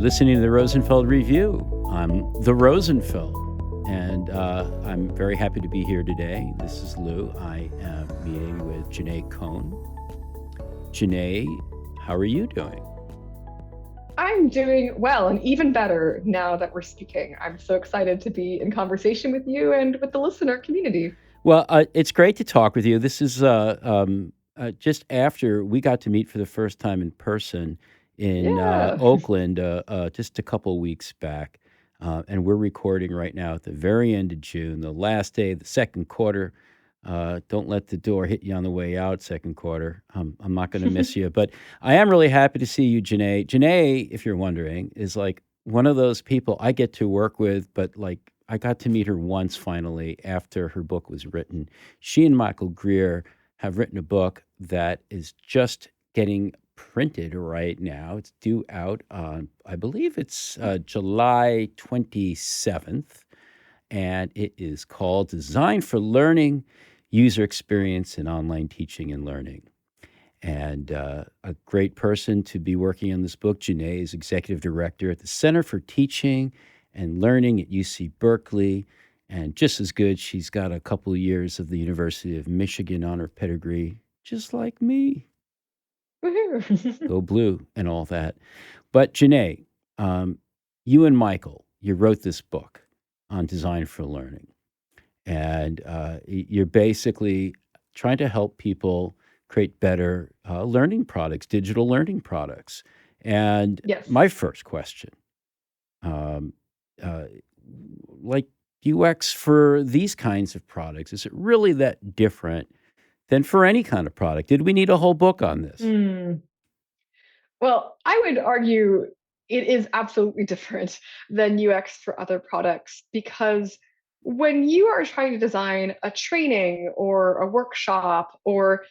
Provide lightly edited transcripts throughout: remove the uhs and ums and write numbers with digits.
listening to the Rosenfeld Review. I'm the Rosenfeld, and I'm very happy to be here today. This is Lou. I am meeting with Jenae Cohn. Jenae, how are you doing? I'm doing well and even better now that we're speaking. I'm so excited to be in conversation with you and with the listener community. Well, it's great to talk with you. This is just after we got to meet for the first time in person in Yeah. Oakland just a couple weeks back. And we're recording right now at the very end of June, the last day of the second quarter. Don't let the door hit you on the way out, second quarter. I'm not going to miss you. But I am really happy to see you, Jenae. Jenae, if you're wondering, is like one of those people I get to work with, but like I got to meet her once finally after her book was written. She and Michael Greer have written a book that is just getting printed right now. It's due out on, I believe it's July 27th, and it is called Design for Learning, User Experience in Online Teaching and Learning. And a great person to be working on this book, Jenae, is executive director at the Center for Teaching and Learning at UC Berkeley. And just as good, she's got a couple of years of the University of Michigan on her pedigree, just like me. Woohoo. Go blue and all that. But Jenae, you and Michael, you wrote this book on design for learning. And you're basically trying to help people create better learning products, digital learning products. And Yes. my first question, like UX for these kinds of products, is it really that different than for any kind of product? Did we need a whole book on this? Well, I would argue it is absolutely different than UX for other products because when you are trying to design a training or a workshop or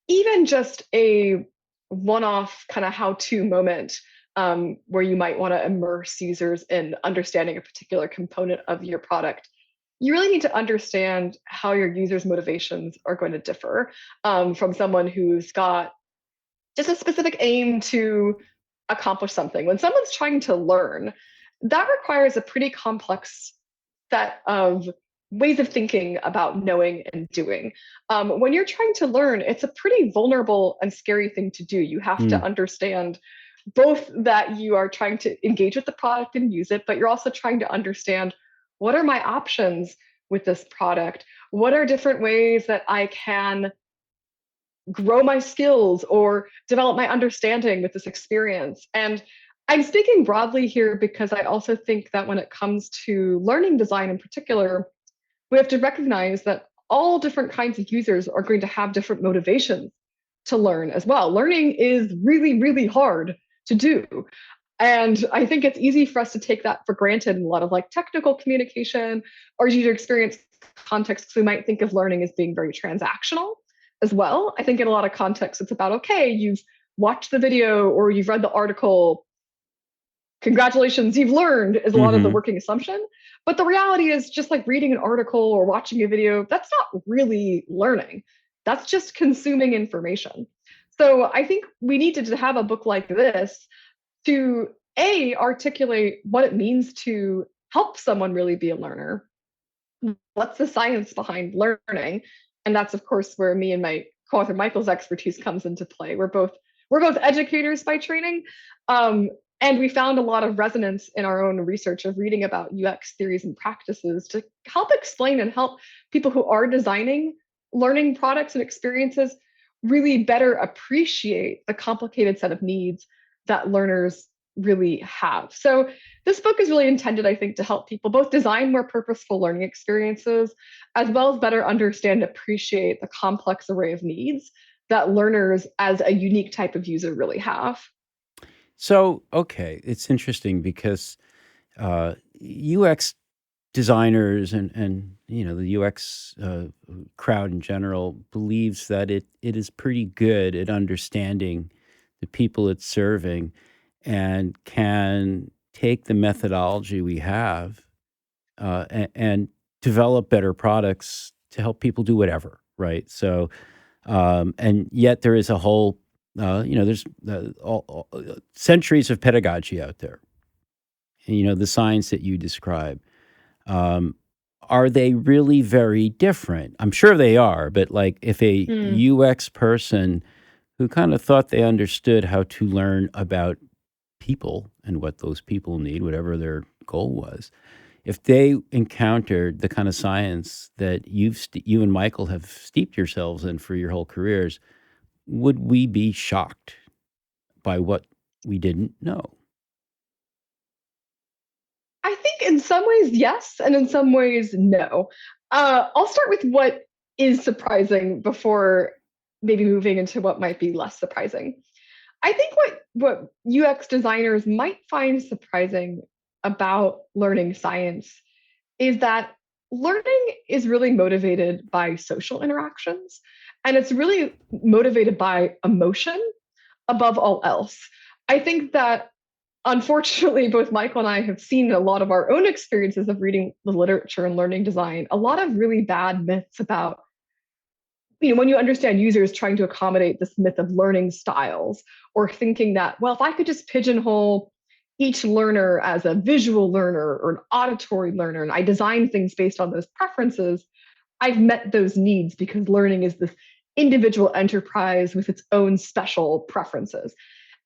even just a one-off kind of how-to moment where you might want to immerse users in understanding a particular component of your product, you really need to understand how your users' motivations are going to differ from someone who's got just a specific aim to accomplish something. When someone's trying to learn, that requires a pretty complex set of ways of thinking about knowing and doing. When you're trying to learn, it's a pretty vulnerable and scary thing to do. You have to understand both that you are trying to engage with the product and use it, but you're also trying to understand what are my options with this product? What are different ways that I can grow my skills or develop my understanding with this experience? And I'm speaking broadly here because I also think that when it comes to learning design in particular, we have to recognize that all different kinds of users are going to have different motivations to learn as well. Learning is really, really hard to do. And I think it's easy for us to take that for granted in a lot of like technical communication or user experience contexts. We might think of learning as being very transactional as well. I think in a lot of contexts, it's about, okay, you've watched the video or you've read the article. Congratulations, you've learned is a lot of the working assumption. But the reality is just like reading an article or watching a video, that's not really learning. That's just consuming information. So I think we need to have a book like this to articulate what it means to help someone really be a learner. What's the science behind learning? And that's of course where me and my co-author Michael's expertise comes into play. We're both educators by training. And we found a lot of resonance in our own research of reading about UX theories and practices to help explain and help people who are designing learning products and experiences really better appreciate the complicated set of needs that learners really have. So this book is really intended, I think, to help people both design more purposeful learning experiences, as well as better understand and appreciate the complex array of needs that learners as a unique type of user really have. So, okay, it's interesting because UX designers and the UX crowd in general believes that it is pretty good at understanding the people it's serving and can take the methodology we have and develop better products to help people do whatever, right? So, and yet there is a whole, there's centuries of pedagogy out there. the signs that you describe, um, are they really very different? I'm sure they are, but like if a Mm. UX person who kind of thought they understood how to learn about people and what those people need, whatever their goal was, if they encountered the kind of science that you and Michael have steeped yourselves in for your whole careers, would we be shocked by what we didn't know? I think in some ways, yes, and in some ways, no. I'll start with what is surprising before maybe moving into what might be less surprising. I think what UX designers might find surprising about learning science is that learning is really motivated by social interactions, and it's really motivated by emotion above all else. I think that unfortunately, both Michael and I have seen a lot of our own experiences of reading the literature and learning design, a lot of really bad myths about, when you understand users trying to accommodate this myth of learning styles, or thinking that, well, if I could just pigeonhole each learner as a visual learner or an auditory learner, and I design things based on those preferences, I've met those needs because learning is this individual enterprise with its own special preferences.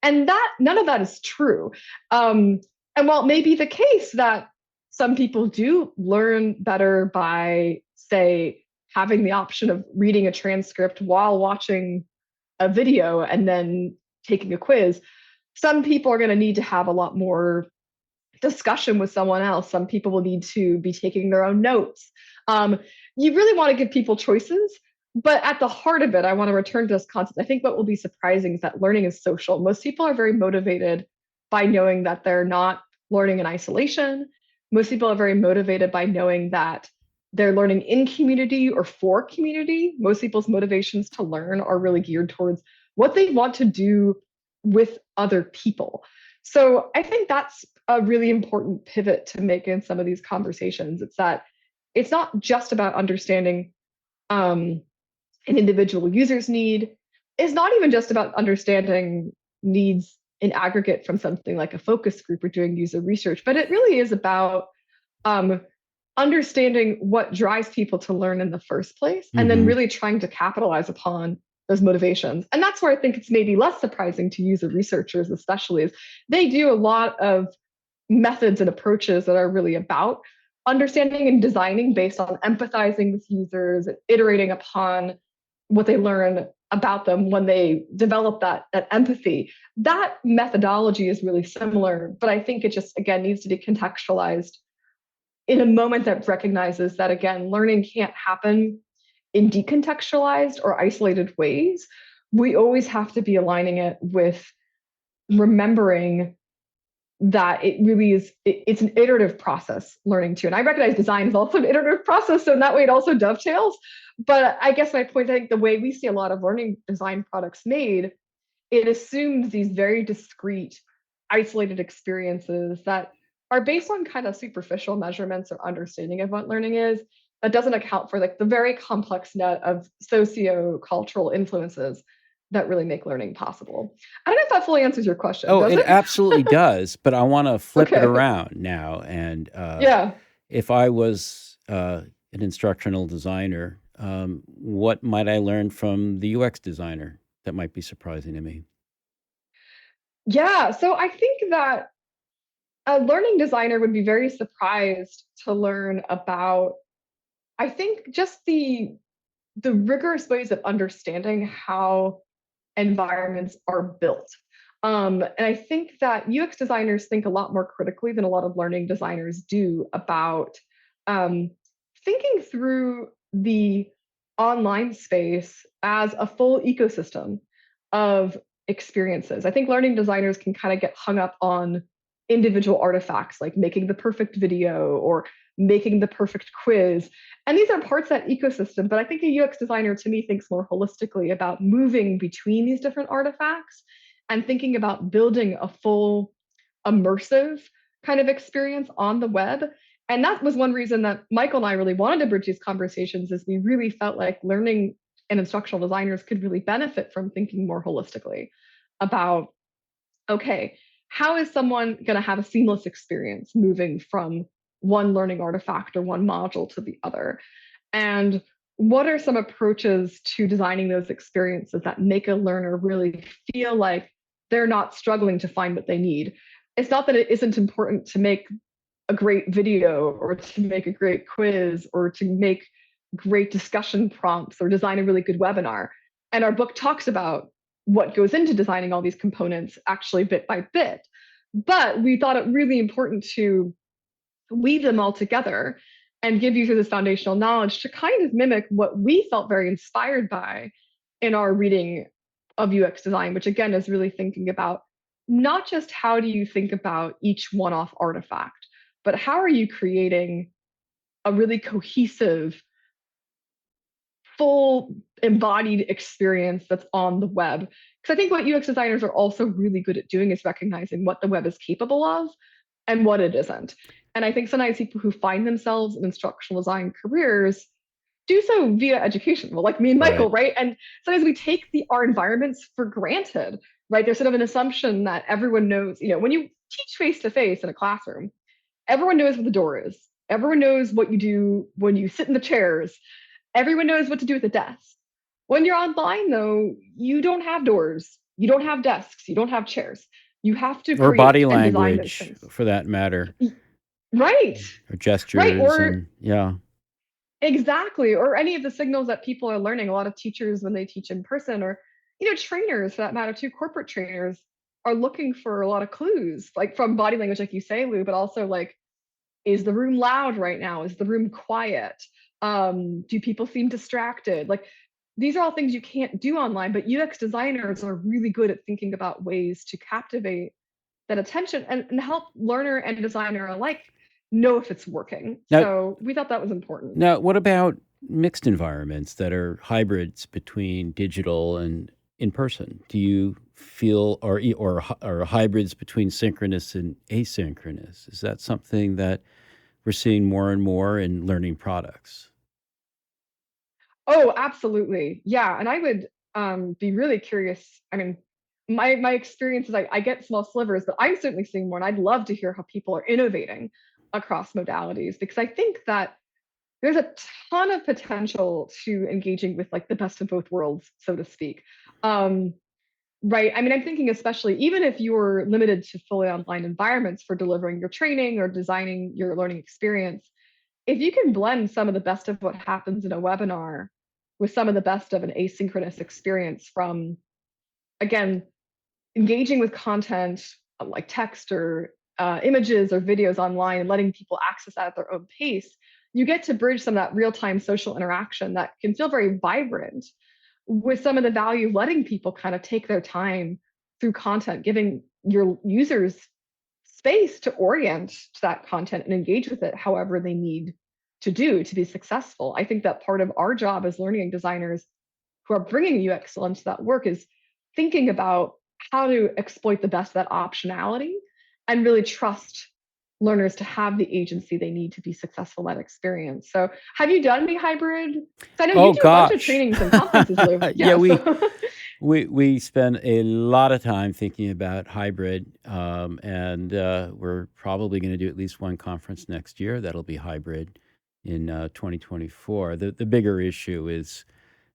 And that none of that is true. Um, and while it may be the case that some people do learn better by, say, having the option of reading a transcript while watching a video and then taking a quiz, some people are going to need to have a lot more discussion with someone else. Some people will need to be taking their own notes. Um, you really want to give people choices, but at the heart of it, I want to return to this concept. I think what will be surprising is that learning is social. Most people are very motivated by knowing that they're not learning in isolation. Most people are very motivated by knowing that they're learning in community or for community. Most people's motivations to learn are really geared towards what they want to do with other people. So I think that's a really important pivot to make in some of these conversations. It's that it's not just about understanding um, an individual user's need. It's not even just about understanding needs in aggregate from something like a focus group or doing user research, but it really is about um, understanding what drives people to learn in the first place and then Hmm. really trying to capitalize upon those motivations. And that's where I think it's maybe less surprising to user researchers, especially, is they do a lot of methods and approaches that are really about understanding and designing based on empathizing with users, iterating upon what they learn about them when they develop that empathy. That methodology is really similar, but I think it just again needs to be contextualized in a moment that recognizes that again learning can't happen in decontextualized or isolated ways. We always have to be aligning it with remembering that it really is it's an iterative process learning too, and I recognize design is also an iterative process, so in that way it also dovetails. But I guess my point, I think the way we see a lot of learning design products made, it assumes these very discrete, isolated experiences that are based on kind of superficial measurements or understanding of what learning is, that doesn't account for like the very complex net of socio-cultural influences that really make learning possible. I don't know if that fully answers your question, Oh, does it it? absolutely does. But I want to flip it Okay. around now. And Yeah. if I was an instructional designer, what might I learn from the UX designer that might be surprising to me? Yeah. So I think that a learning designer would be very surprised to learn about, I think, just the rigorous ways of understanding how environments are built. And I think that UX designers think a lot more critically than a lot of learning designers do about um, thinking through the online space as a full ecosystem of experiences. I think learning designers can kind of get hung up on individual artifacts like making the perfect video or making the perfect quiz. And these are parts of that ecosystem, but I think a UX designer to me thinks more holistically about moving between these different artifacts and thinking about building a full immersive kind of experience on the web. And that was one reason that Michael and I really wanted to bridge these conversations, is we really felt like learning and instructional designers could really benefit from thinking more holistically about, okay, how is someone going to have a seamless experience moving from one learning artifact or one module to the other? And what are some approaches to designing those experiences that make a learner really feel like they're not struggling to find what they need? It's not that it isn't important to make a great video or to make a great quiz or to make great discussion prompts or design a really good webinar. And our book talks about what goes into designing all these components actually bit by bit. But we thought it really important to weave them all together and give you this foundational knowledge to kind of mimic what we felt very inspired by in our reading of UX design, which again is really thinking about not just how do you think about each one off artifact, but how are you creating a really cohesive, full embodied experience that's on the web. Because I think what UX designers are also really good at doing is recognizing what the web is capable of and what it isn't. And I think sometimes people who find themselves in instructional design careers do so via education, well, like me and Michael, Right. right? And sometimes we take our environments for granted, right? There's sort of an assumption that everyone knows, when you teach face to face in a classroom, everyone knows what the door is. Everyone knows what you do when you sit in the chairs. Everyone knows what to do with the desk. When you're online, though, you don't have doors, you don't have desks, you don't have chairs. You have to Or body create and design those language, things. for that matter, Right, or right. gestures, Or and yeah. exactly. Or any of the signals that people are learning. A lot of teachers, when they teach in person, or, trainers for that matter, too, corporate trainers are looking for a lot of clues, like from body language, like you say, Lou, but also like, is the room loud right now? Is the room quiet? Do people seem distracted? Like these are all things you can't do online, but UX designers are really good at thinking about ways to captivate that attention and help learner and designer alike know if it's working. Now, So we thought that was important. now, what about mixed environments that are hybrids between digital and in person? Do you feel, or hybrids between synchronous and asynchronous? Is that something that we're seeing more and more in learning products? Oh, absolutely. Yeah. And I would be really curious. I mean, my experience is I get small slivers, but I'm certainly seeing more. And I'd love to hear how people are innovating across modalities because I think that there's a ton of potential to engaging with like the best of both worlds, so to speak. Um, right. I mean, I'm thinking especially even if you're limited to fully online environments for delivering your training or designing your learning experience, if you can blend some of the best of what happens in a webinar with some of the best of an asynchronous experience from, again, engaging with content like text or images or videos online and letting people access that at their own pace, you get to bridge some of that real time social interaction that can feel very vibrant with some of the value of letting people kind of take their time through content, giving your users space to orient to that content and engage with it however they need to do to be successful. I think that part of our job as learning designers who are bringing UX into that work is thinking about how to exploit the best of that optionality and really trust learners to have the agency they need to be successful in that experience. So, have you done any hybrid? I know you Oh do a bunch of gosh. trainings and conferences, Lou. Yeah, Yeah. we So, we spend a lot of time thinking about hybrid, and we're probably going to do at least one conference next year that'll be hybrid in 2024. The bigger issue is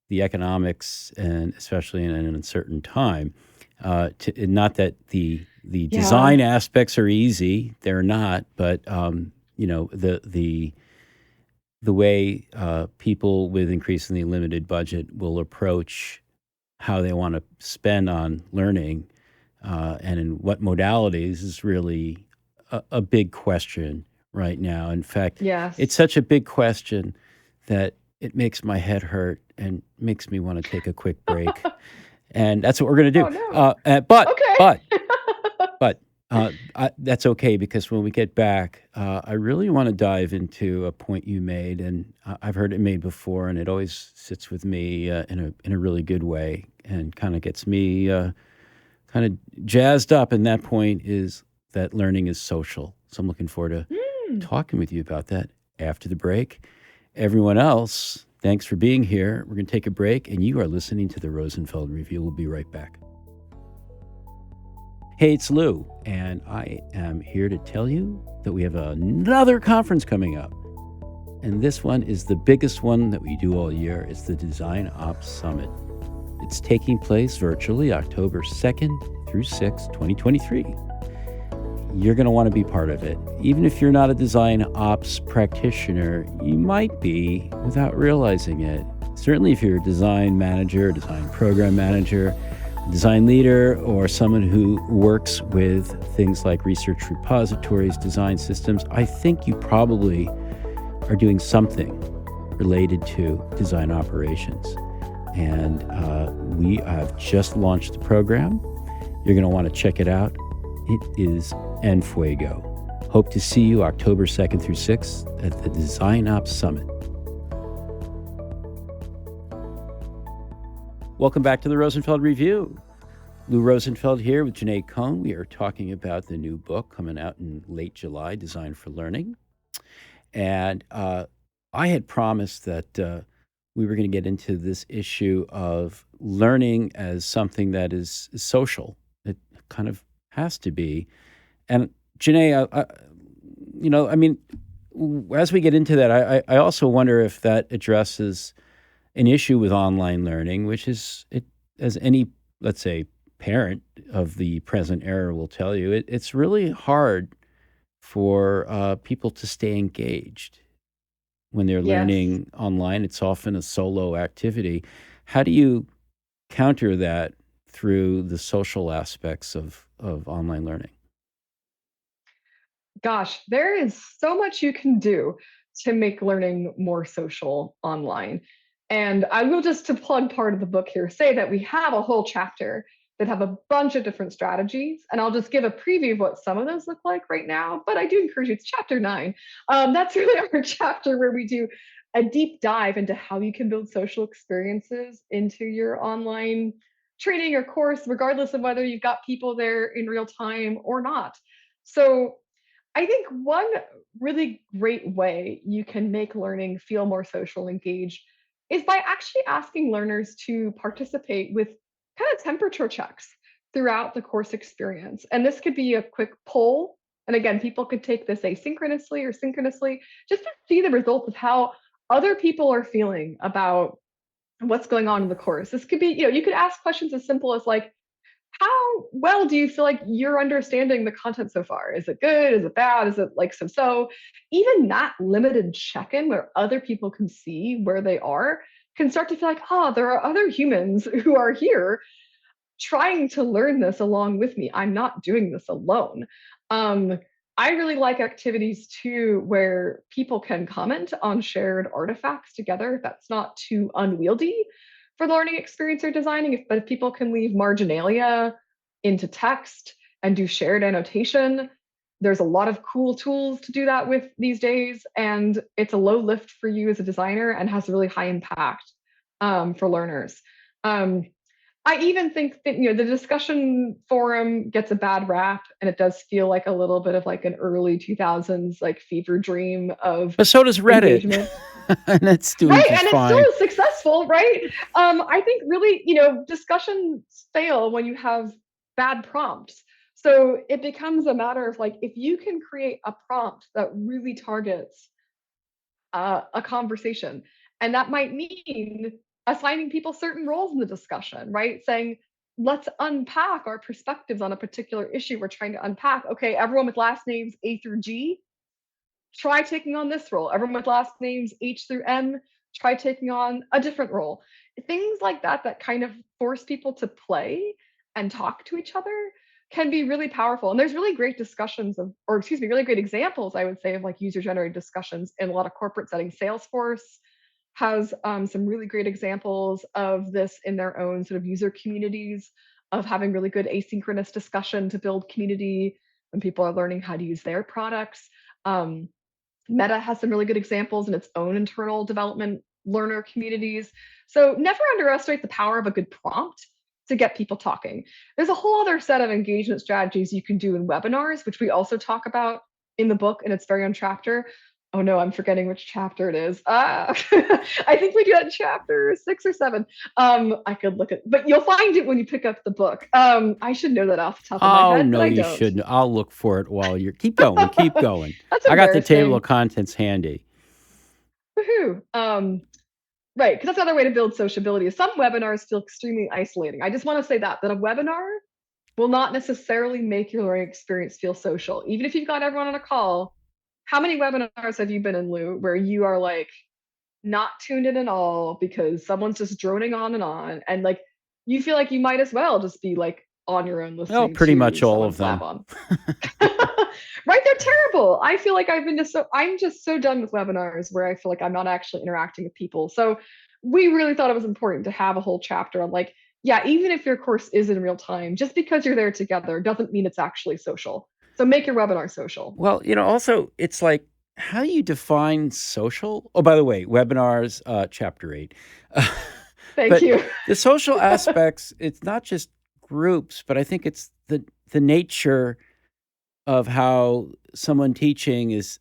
the economics, and especially in an uncertain time. And not that the yeah. design aspects are easy; they're not. But the way people with increasingly limited budget will approach how they want to spend on learning, and in what modalities is really a big question right now. In fact, it's Yes. such a big question that it makes my head hurt and makes me want to take a quick break. And that's what we're going to do. Oh no. But, Okay. but, but that's okay because when we get back, I really want to dive into a point you made, and I've heard it made before, and it always sits with me in a really good way, and kind of gets me kind of jazzed up. And that point is that learning is social. So I'm looking forward to Hmm. talking with you about that after the break. Everyone else, thanks for being here. We're going to take a break, and you are listening to the Rosenfeld Review. We'll be right back. Hey, it's Lou, and I am here to tell you that we have another conference coming up. And this one is the biggest one that we do all year. It's the DesignOps Summit. It's taking place virtually October 2nd through 6th, 2023. You're going to want to be part of it. Even if you're not a design ops practitioner, you might be without realizing it. Certainly if you're a design manager, design program manager, design leader, or someone who works with things like research repositories, design systems, I think you probably are doing something related to design operations. And we have just launched the program. You're going to want to check it out. It is En Fuego. Hope to see you October 2nd through 6th at the DesignOps Summit. Welcome back to the Rosenfeld Review. Lou Rosenfeld here with Jenae Cohn. We are talking about the new book coming out in late July, Design for Learning. And I had promised that we were going to get into this issue of learning as something that is social. It kind of has to be. And Jenae, as we get into that, I also wonder if that addresses an issue with online learning, which is, as any, let's say, parent of the present era will tell you, it's really hard for people to stay engaged when they're Yes. learning online. It's often a solo activity. How do you counter that through the social aspects of online learning? Gosh, there is so much you can do to make learning more social online. And I will, just to plug part of the book here, say that we have a whole chapter that have a bunch of different strategies. And I'll just give a preview of what some of those look like right now. But I do encourage you, it's chapter 9. That's really our chapter where we do a deep dive into how you can build social experiences into your online training or course, regardless of whether you've got people there in real time or not. So I think one really great way you can make learning feel more social engaged is by actually asking learners to participate with kind of temperature checks throughout the course experience. And this could be a quick poll. And again, people could take this asynchronously or synchronously just to see the results of how other people are feeling about what's going on in the course. This could be, you could ask questions as simple as like, how well do you feel like you're understanding the content so far? Is it good? Is it bad? Is it like so? Even that limited check-in where other people can see where they are can start to feel like, oh, there are other humans who are here trying to learn this along with me. I'm not doing this alone. Um, I really like activities too where people can comment on shared artifacts together. That's not too unwieldy for the learning experience they're designing, but if people can leave marginalia into text and do shared annotation, there's a lot of cool tools to do that with these days. And it's a low lift for you as a designer and has a really high impact for learners. Um, I even think that the discussion forum gets a bad rap, and it does feel like a little bit of like an early 2000s like fever dream of But so does Reddit, engagement. and it's doing Right, just and it's fine. still successful, right? I think really, discussions fail when you have bad prompts. So it becomes a matter of like, if you can create a prompt that really targets a conversation. And that might mean assigning people certain roles in the discussion, right? Saying, let's unpack our perspectives on a particular issue we're trying to unpack. Okay, everyone with last names A through G, try taking on this role. Everyone with last names H through M, try taking on a different role. Things like that that kind of force people to play and talk to each other can be really powerful. And there's really great discussions of, or excuse me, really great examples, I would say, of like user generated discussions in a lot of corporate settings. Salesforce has some really great examples of this in their own sort of user communities, of having really good asynchronous discussion to build community when people are learning how to use their products. Um, Meta has some really good examples in its own internal development learner communities. So never underestimate the power of a good prompt to get people talking. There's a whole other set of engagement strategies you can do in webinars, which we also talk about in the book in its very own chapter. Oh no, I'm forgetting which chapter it is. I think we do that in chapter 6 or 7. I could look at, but you'll find it when you pick up the book. I should know that off the top of my Oh, head, but no, I you don't. shouldn't. I'll look for it while you're keep going, keep going. That's I got the table embarrassing. of contents handy. Woohoo. Right, because that's another way to build sociability. Some webinars feel extremely isolating. I just want to say that a webinar will not necessarily make your learning experience feel social. Even if you've got everyone on a call, how many webinars have you been in, Lou, where you are like not tuned in at all because someone's just droning on and like you feel like you might as well just be like on your own Oh, listening pretty to much all someone of blab them. on. Right, they're terrible. I feel like I'm just so done with webinars where I feel like I'm not actually interacting with people. So we really thought it was important to have a whole chapter on like, yeah, even if your course is in real time, just because you're there together doesn't mean it's actually social. So make your webinar social. Well, also, it's like, how do you define social? Oh, by the way, webinars, chapter 8. Thank But you. the social aspects, it's not just groups, but I think it's the nature of how someone teaching is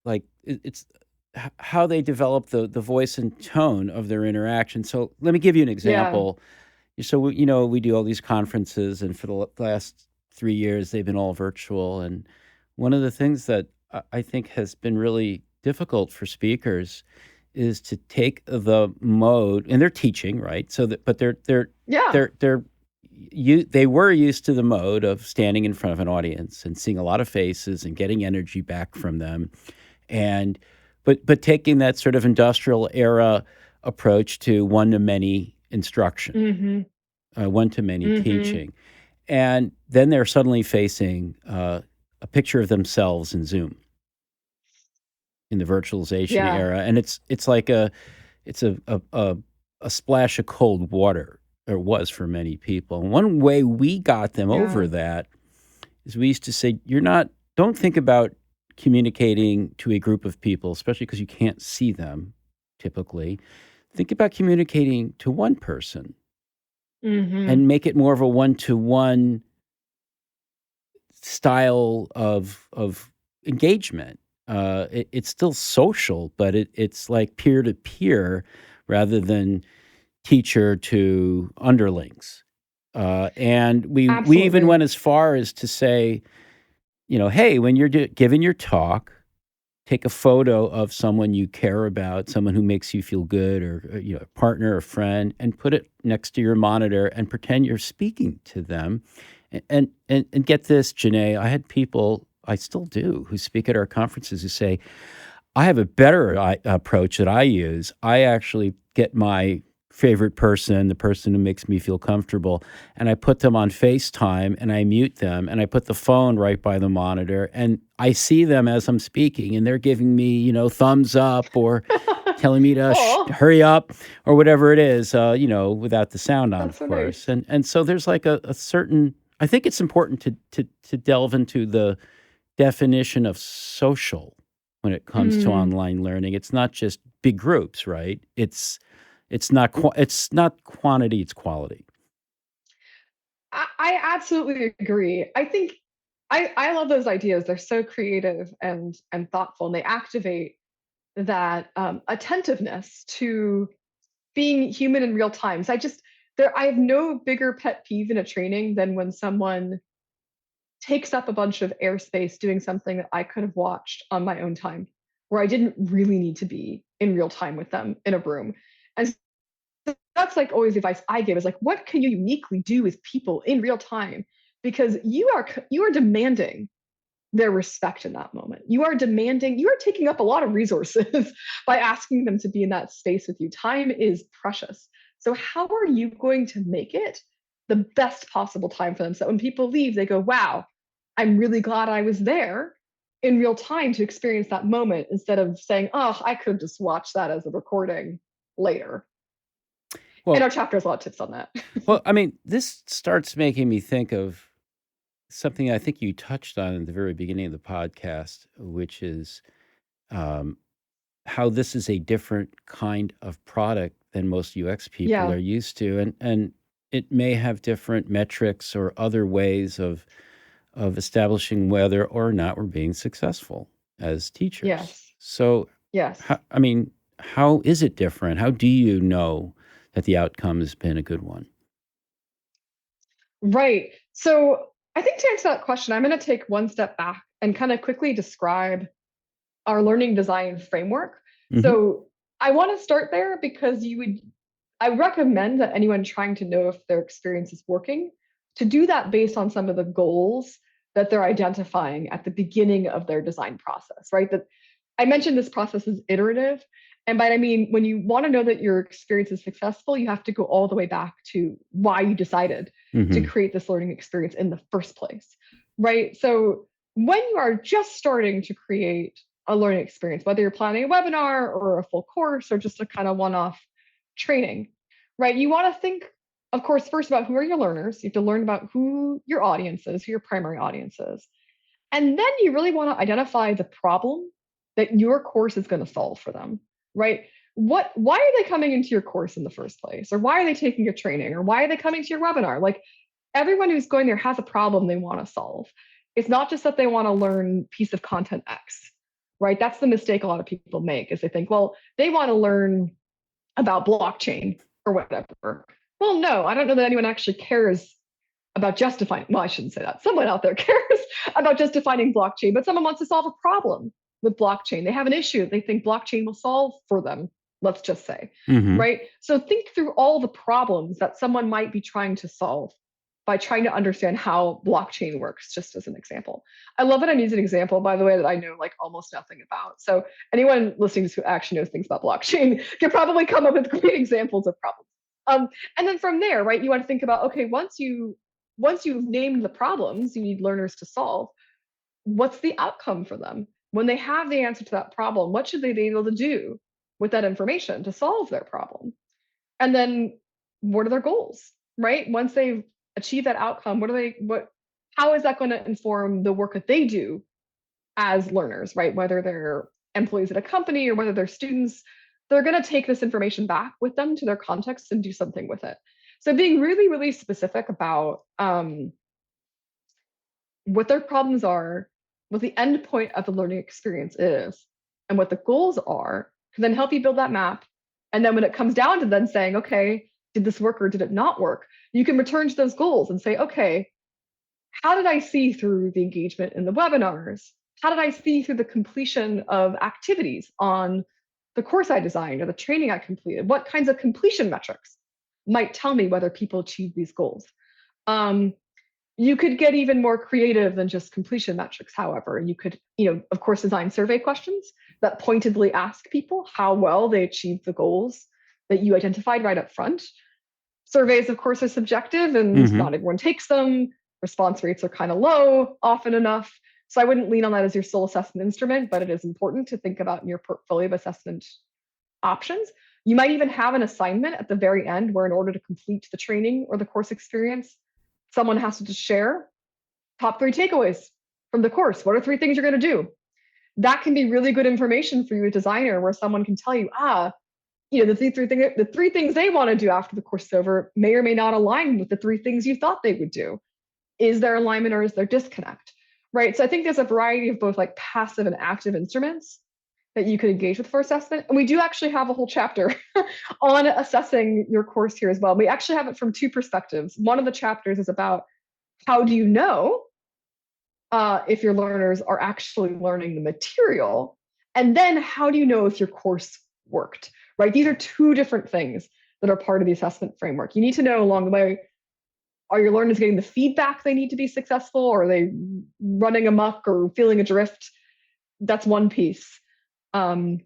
like it's how they develop the voice and tone of their interaction. So let me give you an Yeah. example. So we do all these conferences, and for the last 3 years they've been all virtual. And one of the things that I think has been really difficult for speakers is to take the mode, and they're teaching, right? So that, but Yeah. they're they were used to the mode of standing in front of an audience and seeing a lot of faces and getting energy back from them, and but taking that sort of industrial era approach to one to many instruction, Mhm. one to many Mhm. teaching, and then they're suddenly facing a picture of themselves in Zoom in the virtualization Yeah. era, and it's like it's a splash of cold water, or was for many people. And one way we got them over Yeah. that is we used to say, you're not don't think about communicating to a group of people, especially because you can't see them typically. Think about communicating to one person Mhm. and make it more of a one-to-one style of engagement. It's still social, but it's like peer to peer rather than teacher to underlings. And we even Absolutely. went as far as to say, hey, when you're giving your talk, take a photo of someone you care about, someone who makes you feel good, or a partner or friend, and put it next to your monitor and pretend you're speaking to them. And get this, Jenae, I had people, I still do, who speak at our conferences who say, I have a better approach that I use. I actually get my favorite person, the person who makes me feel comfortable, and I put them on FaceTime and I mute them and I put the phone right by the monitor and I see them as I'm speaking and they're giving me, thumbs up or telling me to Oh, hurry up or whatever it is, without the sound on, that's of so course. nice. And so there's like a certain, I think it's important to delve into the definition of social when it comes to Mm. online learning. It's not just big groups, right? It's not quantity, it's quality. I absolutely agree. I think I love those ideas. They're so creative and thoughtful, and they activate that attentiveness to being human in real time. So I have no bigger pet peeve in a training than when someone takes up a bunch of airspace doing something that I could have watched on my own time, where I didn't really need to be in real time with them in a room. And that's like always the advice I give is like, what can you uniquely do with people in real time? Because you are demanding their respect in that moment. You are taking up a lot of resources by asking them to be in that space with you. Time is precious. So how are you going to make it the best possible time for them so that when people leave, they go, wow, I'm really glad I was there in real time to experience that moment instead of saying, oh, I could just watch that as a recording later. And Well, our chapter has a lot of tips on that. I mean, this starts making me think of something I think you touched on at the very beginning of the podcast, which is um, how this is a different kind of product than most UX people Yeah. are used to, and it may have different metrics or other ways of establishing whether or not we're being successful as teachers. Yes. So, Yes. I mean, how is it different? How do you know that the outcome has been a good one? Right. So I think to answer that question, I'm going to take one step back and kind of quickly describe our learning design framework. Hmm. So I want to start there because I recommend that anyone trying to know if their experience is working to do that based on some of the goals that they're identifying at the beginning of their design process, right? That I mentioned this process is iterative. And by that I mean, when you want to know that your experience is successful, you have to go all the way back to why you decided to Hmm. create this learning experience in the first place, right? So when you are just starting to create a learning experience, whether you're planning a webinar or a full course or just a kind of one off training, right? You want to think, of course, first about who are your learners. You have to learn about who your audience is, who your primary audience is. And then you really want to identify the problem that your course is going to solve for them, right? Why are they coming into your course in the first place? Or why are they taking your training? Or why are they coming to your webinar? Like everyone who's going there has a problem they want to solve. It's not just that they want to learn piece of content X, right? That's the mistake a lot of people make is they think, well, they want to learn about blockchain or whatever. Well, no, I don't know that anyone actually cares about justifying, well, I shouldn't say that. Someone out there cares about just defining blockchain, but someone wants to solve a problem with blockchain. They have an issue they think blockchain will solve for them, let's just say, Hmm. right? So think through all the problems that someone might be trying to solve by trying to understand how blockchain works, just as an example. I love that I'm using an example, by the way, that I know like almost nothing about. So anyone listening to actually knows things about blockchain can probably come up with great examples of problems. And then from there, right, you want to think about, okay, once you've named the problems you need learners to solve, what's the outcome for them? When they have the answer to that problem, what should they be able to do with that information to solve their problem? And then what are their goals, right? Once they've achieved that outcome, how is that going to inform the work that they do as learners, right? Whether they're employees at a company or whether they're students, they're going to take this information back with them to their context and do something with it. So being really, really specific about what their problems are, what the end point of the learning experience is, and what the goals are can then help you build that map. And then when it comes down to then saying, okay, did this work or did it not work? You can return to those goals and say, okay, how did I see through the engagement in the webinars? How did I see through the completion of activities on the course I designed or the training I completed? What kinds of completion metrics might tell me whether people achieve these goals? Um, you could get even more creative than just completion metrics, however. You could, of course, design survey questions that pointedly ask people how well they achieved the goals that you identified right up front. Surveys, of course, are subjective and Hmm. not everyone takes them. Response rates are kind of low often enough. So I wouldn't lean on that as your sole assessment instrument, but it is important to think about in your portfolio of assessment options. You might even have an assignment at the very end where, in order to complete the training or the course experience, someone has to just share top 3 takeaways from the course. What are 3 things you're going to do? That can be really good information for you, a designer, where someone can tell you, the 3 things they want to do after the course is over may or may not align with the 3 things you thought they would do. Is there alignment or is there disconnect? Right. So I think there's a variety of both like passive and active instruments that you could engage with for assessment. And we do actually have a whole chapter on assessing your course here as well. We actually have it from 2 perspectives. One of the chapters is about how do you know if your learners are actually learning the material? And then how do you know if your course worked? Right? These are 2 different things that are part of the assessment framework. You need to know along the way, are your learners getting the feedback they need to be successful? Or are they running amok or feeling adrift? That's one piece. Um,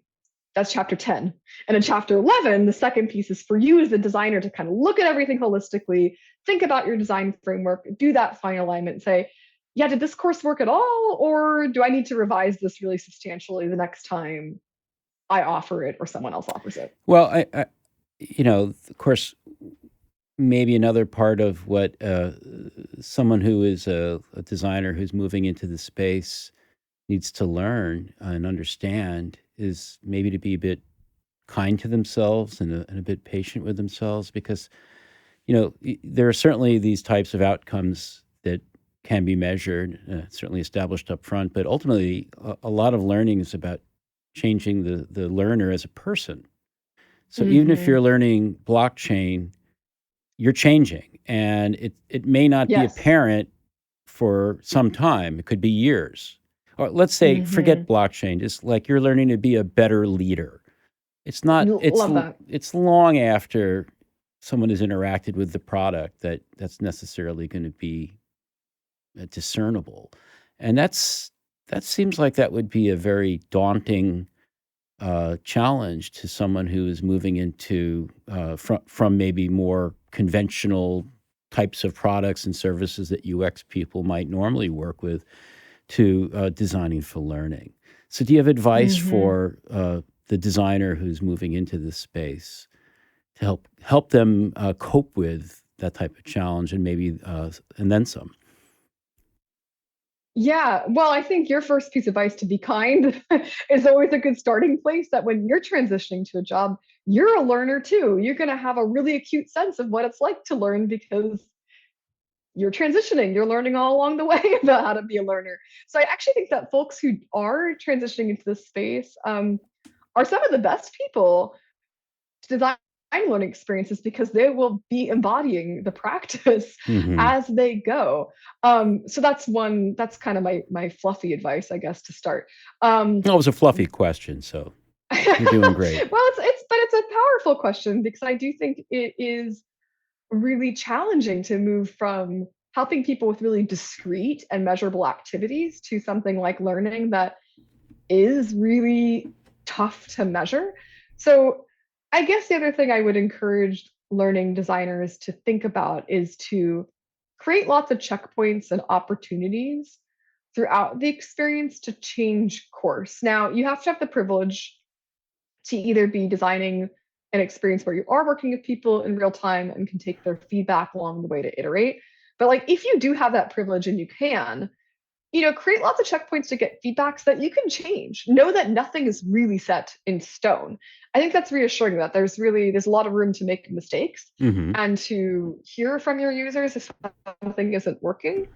that's chapter 10. And in chapter 11, the second piece is for you as the designer to kind of look at everything holistically, think about your design framework, do that final alignment, and say, yeah, did this course work at all? Or do I need to revise this really substantially the next time I offer it or someone else offers it? Well, of course, maybe another part of what someone who is a designer who's moving into the space needs to learn and understand is maybe to be a bit kind to themselves and a bit patient with themselves because there are certainly these types of outcomes that can be measured, certainly established up front, but ultimately a lot of learning is about changing the learner as a person. So even if Hmm. you're learning blockchain, you're changing, and it may not be Yes. apparent for some time. It could be years. Or let's say, Hmm. forget blockchain, just like you're learning to be a better leader. It's not, Love that. it's long after someone has interacted with the product that's necessarily going to be discernible. And that seems like that would be a very daunting challenge to someone who is moving into from maybe more conventional types of products and services that UX people might normally work with to designing for learning. So, do you have advice Hmm. for the designer who's moving into this space to help them cope with that type of challenge and maybe and then some? Yeah, well, I think your first piece of advice, to be kind, is always a good starting place. That when you're transitioning to a job, you're a learner too. You're going to have a really acute sense of what it's like to learn because you're transitioning, you're learning all along the way about how to be a learner. So I actually think that folks who are transitioning into this space are some of the best people to design learning experiences because they will be embodying the practice Hmm. as they go. So that's kind of my fluffy advice, I guess, to start. That was a fluffy question, so Well, you're doing great. it's a powerful question because I do think it is really challenging to move from helping people with really discrete and measurable activities to something like learning that is really tough to measure. So, I guess the other thing I would encourage learning designers to think about is to create lots of checkpoints and opportunities throughout the experience to change course. Now, you have to have the privilege to either be designing an experience where you are working with people in real time and can take their feedback along the way to iterate. But like if you do have that privilege and you can, create lots of checkpoints to get feedback so that you can change. Know that nothing is really set in stone. I think that's reassuring that there's a lot of room to make mistakes Hmm. and to hear from your users if something isn't working.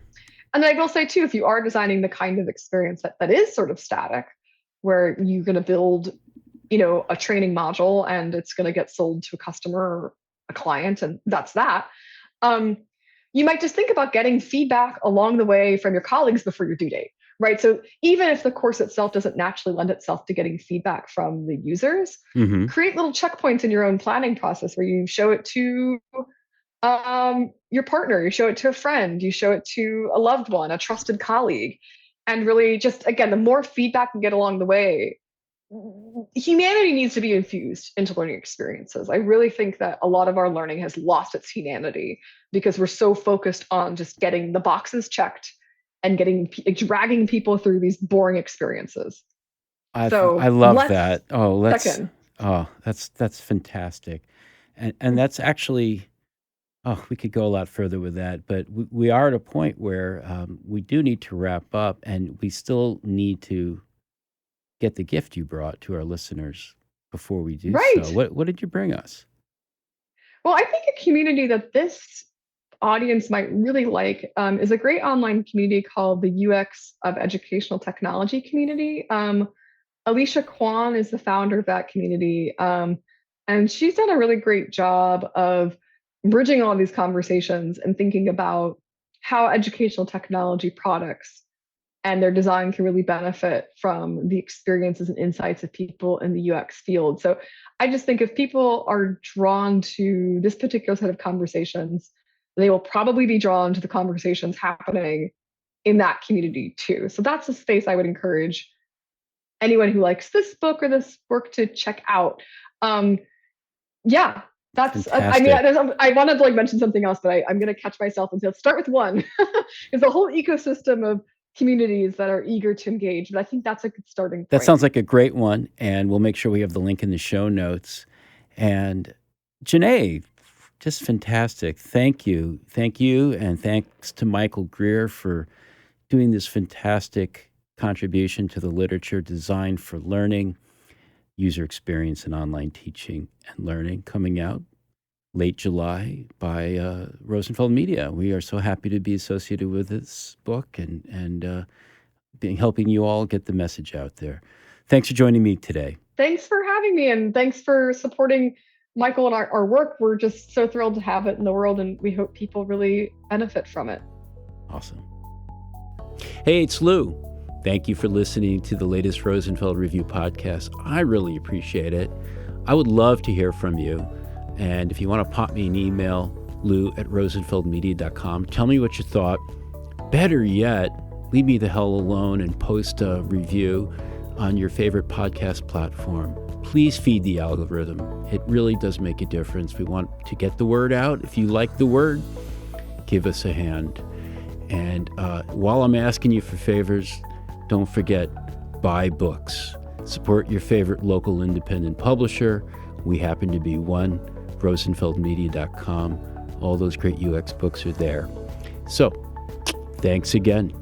And then I will say too, if you are designing the kind of experience that is sort of static, where you're going to build a training module and it's going to get sold to a customer or a client and that's that. um, you might just think about getting feedback along the way from your colleagues before your due date, right? So even if the course itself doesn't naturally lend itself to getting feedback from the users, Hmm. create little checkpoints in your own planning process where you show it to your partner, you show it to a friend, you show it to a loved one, a trusted colleague, and really just, again, the more feedback we get along the way, humanity needs to be infused into learning experiences. I really think that a lot of our learning has lost its humanity because we're so focused on just getting the boxes checked and dragging people through these boring experiences. I So love let's that. Oh, check let's. in. Oh, that's fantastic, and that's actually. Oh, we could go a lot further with that, but we are at a point where we do need to wrap up, and we still need to get the gift you brought to our listeners before we do so. Right. What did you bring us? Well, I think a community that this audience might really like is a great online community called the UX of Educational Technology community. Alicia Kwan is the founder of that community. And she's done a really great job of bridging all these conversations and thinking about how educational technology products and their design can really benefit from the experiences and insights of people in the UX field. So I just think if people are drawn to this particular set of conversations, they will probably be drawn to the conversations happening in that community too. So that's a space I would encourage anyone who likes this book or this work to check out. Um, yeah, I mean, Fantastic. I wanted to like mention something else, but I'm going to catch myself and say, let's start with one. There's a whole ecosystem of communities that are eager to engage, but I think that's a good starting That point. sounds like a great one, and we'll make sure we have the link in the show notes. And Janae, just fantastic. Thank you, and thanks to Michael Greer for doing this fantastic contribution to the literature designed for learning, user experience, and online teaching and learning, coming out late July by Rosenfeld Media. We are so happy to be associated with this book and being helping you all get the message out there. Thanks for joining me today. Thanks for having me, and thanks for supporting Michael and our work. We're just so thrilled to have it in the world, and we hope people really benefit from it. Awesome. Hey, it's Lou. Thank you for listening to the latest Rosenfeld Review podcast. I really appreciate it. I would love to hear from you. And if you want to pop me an email, lou@rosenfeldmedia.com, tell me what you thought. Better yet, leave me the hell alone and post a review on your favorite podcast platform. Please feed the algorithm. It really does make a difference. We want to get the word out. If you like the word, give us a hand. And while I'm asking you for favors, don't forget, buy books. Support your favorite local independent publisher. We happen to be one, rosenfeldmedia.com. All those great UX books are there. So, thanks again.